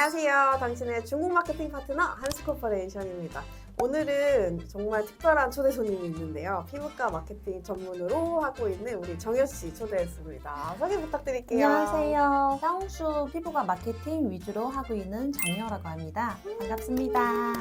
안녕하세요. 당신의 중국 마케팅 파트너 한스코퍼레이션입니다. 오늘은 정말 특별한 초대 손님이 있는데요. 피부과 마케팅 전문으로 하고 있는 우리 정효 씨 초대했습니다. 소개 부탁드릴게요. 안녕하세요. 향수 피부과 마케팅 위주로 하고 있는 정효라고 합니다. 반갑습니다.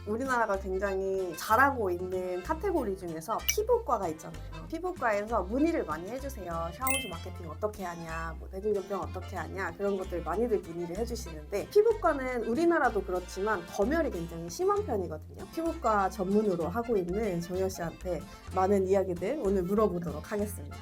우리나라가 굉장히 잘하고 있는 카테고리 중에서 피부과가 있잖아요. 피부과에서 문의를 많이 해주세요. 샤오슈 마케팅 어떻게 하냐, 뭐 대중경병 어떻게 하냐, 그런 것들 많이들 문의를 해주시는데, 피부과는 우리나라도 그렇지만 검열이 굉장히 심한 편이거든요. 피부과 전문으로 하고 있는 정효 씨한테 많은 이야기들 오늘 물어보도록 하겠습니다.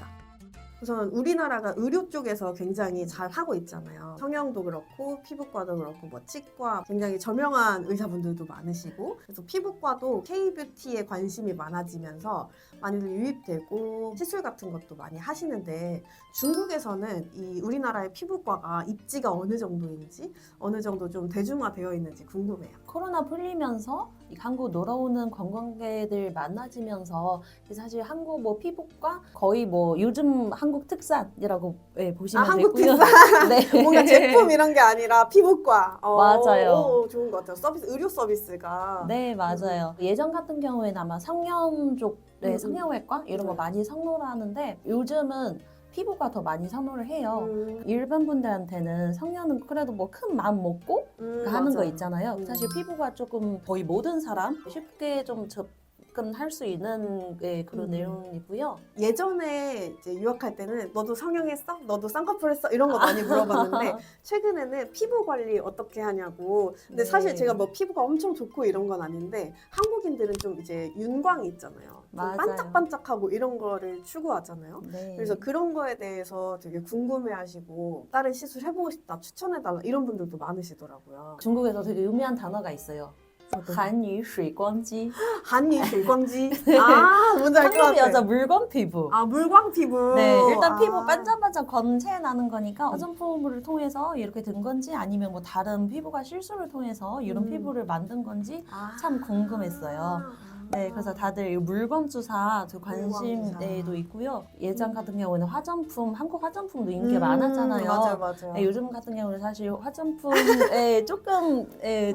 우선 우리나라가 의료 쪽에서 굉장히 잘 하고 있잖아요. 성형도 그렇고 피부과도 그렇고 뭐 치과 굉장히 저명한 의사분들도 많으시고, 그래서 피부과도 K-뷰티에 관심이 많아지면서 많이들 유입되고 시술 같은 것도 많이 하시는데, 중국에서는 이 우리나라의 피부과가 입지가 어느 정도인지, 어느 정도 좀 대중화되어 있는지 궁금해요. 코로나 풀리면서 한국 놀러오는 관광객들 많아지면서 사실 한국 뭐 피부과 거의 뭐 요즘 한국 특산이라고 보시면 한국 되고요. 특산? 네. 뭔가 제품 이런 게 아니라 피부과. 맞아요. 좋은 것 같아요. 서비스, 의료 서비스가. 네, 맞아요. 예전 같은 경우에는 아마 성형 쪽, 성형외과 이런 거 네. 많이 선호를 하는데 요즘은 피부가 더 많이 선호를 해요. 음, 일반 분들한테는 성형은 그래도 뭐 큰 마음 먹고 하는 거 맞아요. 있잖아요. 사실 피부가 조금 거의 모든 사람 쉽게 좀 접근할 수 있는 그런 내용이고요. 예전에 이제 유학할 때는 너도 성형했어? 너도 쌍꺼풀 했어? 이런 거 많이 물어봤는데 최근에는 피부 관리 어떻게 하냐고. 근데 네. 사실 제가 뭐 피부가 엄청 좋고 이런 건 아닌데, 한국인들은 좀 이제 윤광이 있잖아요. 좀 맞아요. 반짝반짝하고 이런 거를 추구하잖아요. 네. 그래서 그런 거에 대해서 되게 궁금해하시고 다른 시술 해보고 싶다, 추천해달라 이런 분들도 많으시더라고요. 중국에서 되게 유명한 단어가 있어요. 한유水光肌. 한이水光肌. 아, 뭔지 알 것 한국 같아. 여자 물광 피부. 아, 물광 피부. 네, 일단 아. 피부 반짝반짝 검체 나는 거니까 화장품을 통해서 이렇게 된 건지 아니면 뭐 다른 피부가 실수를 통해서 이런 피부를 만든 건지 아. 참 궁금했어요. 네, 그래서 다들 이 물광 주사 관심도 있고요. 예전 같은 경우는 화장품, 한국 화장품도 인기 많았잖아요. 맞아요. 네, 요즘 같은 경우는 사실 화장품에 조금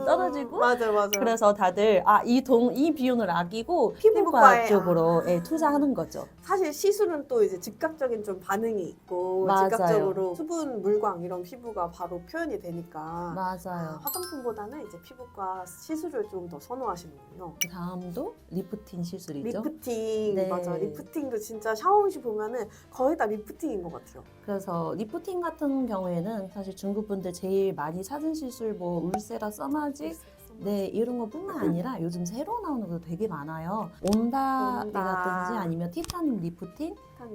떨어지고 맞아요. 그래서 다들 이 비용을 아끼고 피부과에, 피부과 쪽으로 투자하는 거죠. 사실 시술은 또 이제 즉각적인 좀 반응이 있고, 맞아요. 즉각적으로 수분, 물광 이런 피부가 바로 표현이 되니까 맞아요. 화장품보다는 이제 피부과 시술을 좀 더 선호하시는군요. 그 다음도 리프팅 시술이죠. 리프팅. 네. 맞아. 리프팅도 진짜 샤오시 보면은 거의 다 리프팅인 것 같아요. 그래서 리프팅 같은 경우에는 사실 중국 분들 제일 많이 찾은 시술 뭐 울세라, 써마지 네, 이런 것뿐만 아니라 요즘 새로 나오는 것도 되게 많아요. 온다라든지 아니면 티타늄 리프팅.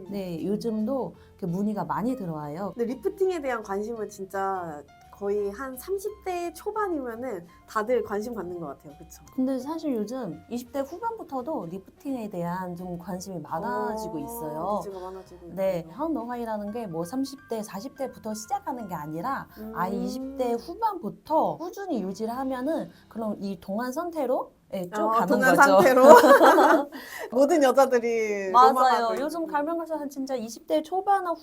네, 요즘도 문의가 많이 들어와요. 근데 리프팅에 대한 관심은 진짜 거의 한 30대 초반이면은 다들 관심 갖는 것 같아요. 그쵸? 근데 사실 요즘 20대 후반부터도 리프팅에 대한 좀 관심이 많아지고 있어요. 니즈가 많아지고 네, 있군요. 한노화이라는 게 뭐 30대, 40대부터 시작하는 게 아니라 아예 20대 음. 후반부터 꾸준히 유지를 하면은 그럼 이 동안 상태로 쭉 가는 동안 거죠. 상태로 모든 여자들이 맞아요. 로망하고 요즘 있는. 갈면가서 진짜 20대 초반이나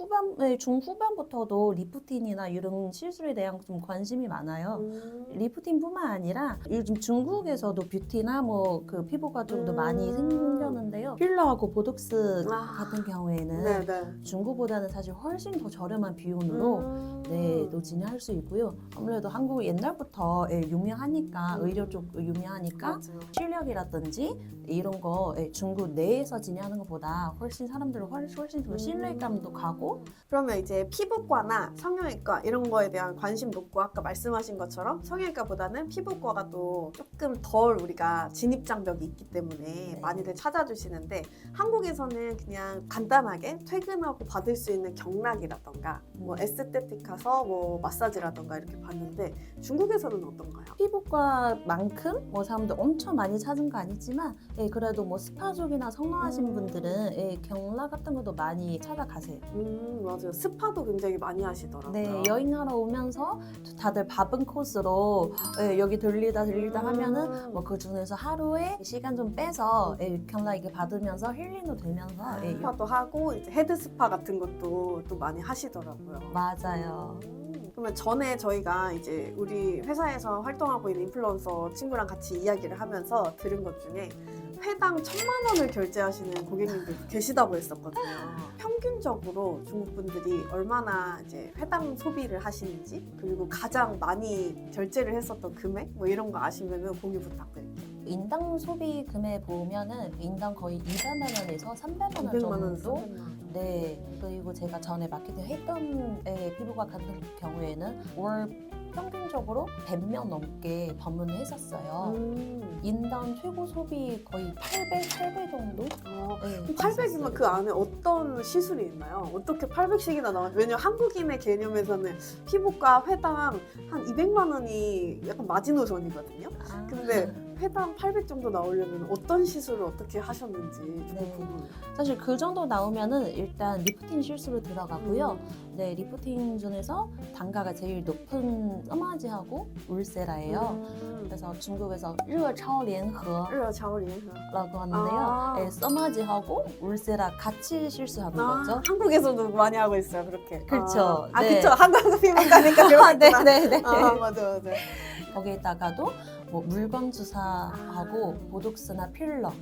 중후반부터도 리프팅이나 이런 시술에 대한 좀 관심이 많아요. 리프팅뿐만 아니라 요즘 중국에서도 뷰티나 뭐 그 피부과 쪽도 많이 생겼는데요. 필러하고 보톡스 같은 경우에는 네네. 중국보다는 사실 훨씬 더 저렴한 비용으로 또 진행할 수 있고요. 아무래도 한국 옛날부터 유명하니까 의료 쪽 유명하니까 맞아요. 실력이라든지 이런 거 중국 내에서 진행하는 것보다 훨씬 사람들은 훨씬 더 신뢰감도 가고. 그러면 이제 피부과나 성형외과 이런 거에 대한 관심 높고, 아까 말씀하신 것처럼 성형외과보다는 피부과가 또 조금 덜 우리가 진입장벽이 있기 때문에 많이들 찾아주시는데, 한국에서는 그냥 간단하게 퇴근하고 받을 수 있는 경락이라던가 뭐 에스테틱 가서 뭐 마사지라던가 이렇게 받는데, 중국에서는 어떤가요? 피부과만큼 뭐 사람들 엄청 많이 찾은 거 아니지만 그래도 뭐 스파 쪽이나 성형하신 분들은 경락 같은 것도 많이 찾아가세요. 맞아요. 스파도 굉장히 많이 하시더라고요. 네, 여행하러 오면서 다들 바쁜 코스로 여기 들리다 하면은 뭐 그 중에서 하루에 시간 좀 빼서 경락 이렇게 받으면서 힐링도 되면서 스파도 하고 이제 헤드 스파 같은 것도 또 많이 하시더라고요. 맞아요. 그러면 전에 저희가 이제 우리 회사에서 활동하고 있는 인플루언서 친구랑 같이 이야기를 하면서 들은 것 중에 회당 1,000만 원을 결제하시는 고객님들도 계시다고 했었거든요. 평균적으로 중국 분들이 얼마나 이제 회당 소비를 하시는지, 그리고 가장 많이 결제를 했었던 금액 뭐 이런 거 아시면은 공유 부탁드릴게요. 인당 소비 금액 보면은 인당 거의 200만 원에서 300만 원 200만 원 정도. 네. 그리고 제가 전에 마케팅 했던 피부과 같은 경우에는 월 평균적으로 100명 넘게 방문을 했었어요. 인당 최고 소비 거의 800 정도? 네, 800이면 그 안에 어떤 시술이 있나요? 어떻게 800씩이나 나와요? 왜냐면 한국인의 개념에서는 피부과 회당 한 200만 원이 약간 마지노선이거든요. 아. 근데 회당 800 정도 나오려면 어떤 시술을 어떻게 하셨는지 좀 네. 궁금해요. 사실 그 정도 나오면은 일단 리프팅 실수로 들어가고요. 네, 리프팅 중에서 단가가 제일 높은 써마지하고 울세라예요. 그래서 중국에서 热超联合 자오리에서. 라고 하는데요. 아. 네, 써마지하고 울세라 같이 실수하는 거죠. 한국에서도 많이 하고 있어요, 그렇게. 그렇죠. 아, 네. 그쵸. 한국 피부과니까 그렇구나. 네네네. 아, 맞아. 거기에다가도 뭐 물건 주사하고 아. 보톡스나 필러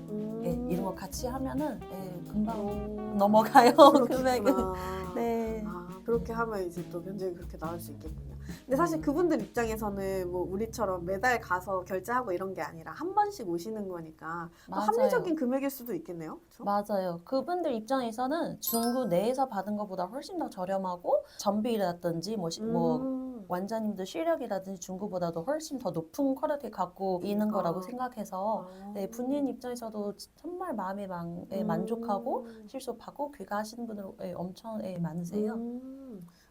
네, 이런 거 같이 하면은 네, 금방 오. 넘어가요. 금액은. 그렇구나. 네. 아, 그렇게 하면 이제 또 면적이 그렇게 나올 수 있겠군요. 근데 사실 그분들 입장에서는 뭐 우리처럼 매달 가서 결제하고 이런 게 아니라 한 번씩 오시는 거니까 또 맞아요. 합리적인 금액일 수도 있겠네요. 그렇죠? 맞아요. 그분들 입장에서는 중국 내에서 받은 것보다 훨씬 더 저렴하고 전비라든지 뭐 원장님들 실력이라든지 중국보다도 훨씬 더 높은 퀄리티 갖고 있는 거라고 생각해서 네, 본인 입장에서도 정말 마음에 만족하고 실수하고 귀가하시는 분들 엄청 많으세요.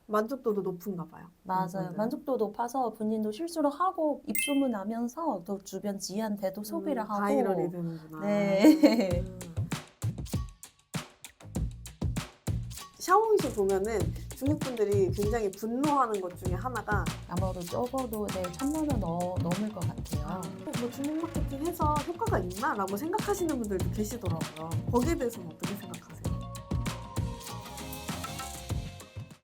만족도도 높은가 봐요. 맞아요. 만족도 높아서 본인도 실수를 하고 입소문 나면서 또 주변 지인한테도 소비를 하고 바이럴이 되는구나. 네. 샤오롱시 보면은 중국 분들이 굉장히 분노하는 것 중에 하나가 아마도 적어도 1,000만 원 넘을 것 같아요. 뭐 중국 마케팅 해서 효과가 있나? 라고 생각하시는 분들도 계시더라고요. 거기에 대해서는 어떻게 생각하세요?